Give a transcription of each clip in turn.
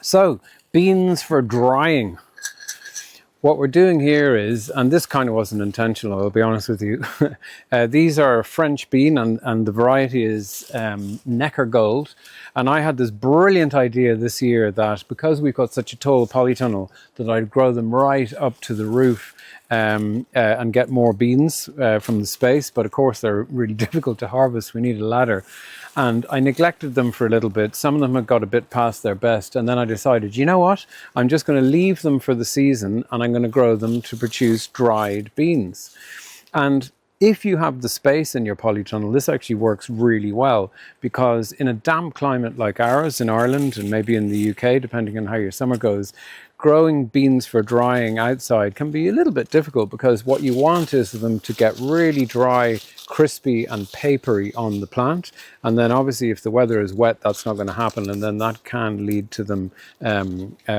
So, beans for drying. What we're doing here is, and this kind of wasn't intentional, I'll be honest with you. These are French bean, and the variety is Neckargold. And I had this brilliant idea this year that because we've got such a tall polytunnel, that I'd grow them right up to the roof and get more beans from the space. But of course, they're really difficult to harvest. We need a ladder. And I neglected them for a little bit. Some of them had got a bit past their best. And then I decided, you know what? I'm just going to leave them for the season and I'm going to grow them to produce dried beans. And if you have the space in your polytunnel, this actually works really well, because in a damp climate like ours in Ireland and maybe in the UK, depending on how your summer goes, growing beans for drying outside can be a little bit difficult, because what you want is them to get really dry, crispy and papery on the plant. And then obviously if the weather is wet, that's not going to happen, and then that can lead to them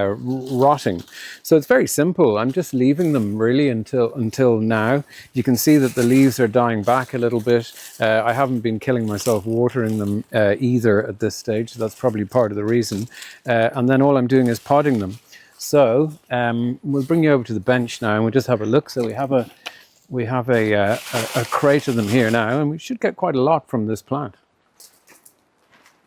rotting. So it's very simple. I'm just leaving them really until now. You can see that the leaves are dying back a little bit. I haven't been killing myself watering them either at this stage, so that's probably part of the reason. And then all I'm doing is podding them. So we'll bring you over to the bench now and we'll just have a look. So we have a crate of them here now, and we should get quite a lot from this plant.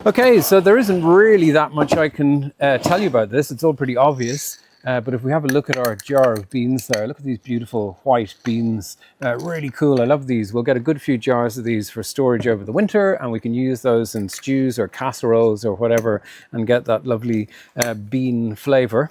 Okay, so there isn't really that much I can tell you about this. It's all pretty obvious. But if we have a look at our jar of beans there, look at these beautiful white beans. Really cool. I love these. We'll get a good few jars of these for storage over the winter, and we can use those in stews or casseroles or whatever and get that lovely bean flavor.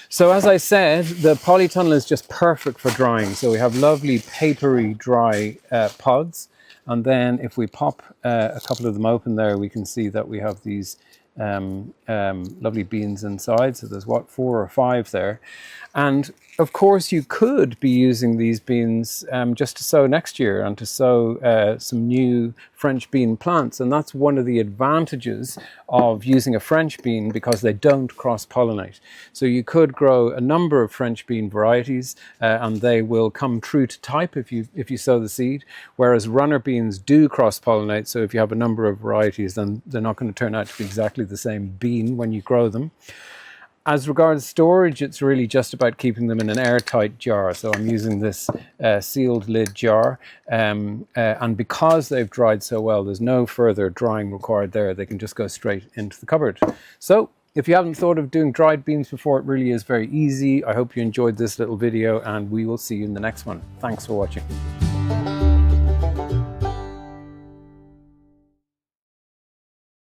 So as I said, the polytunnel is just perfect for drying. So we have lovely papery dry pods. And then if we pop a couple of them open there, we can see that we have these lovely beans inside. So there's 4 or 5 there. And of course you could be using these beans just to sow next year and to sow some new French bean plants. And that's one of the advantages of using a French bean, because they don't cross-pollinate. So you could grow a number of French bean varieties and they will come true to type if you sow the seed, whereas runner beans do cross-pollinate. So if you have a number of varieties, then they're not going to turn out to be exactly the same bean when you grow them. As regards storage, it's really just about keeping them in an airtight jar. So I'm using this sealed lid jar, and because they've dried so well, there's no further drying required there. They can just go straight into the cupboard. So if you haven't thought of doing dried beans before, it really is very easy. I hope you enjoyed this little video, and we will see you in the next one. Thanks for watching.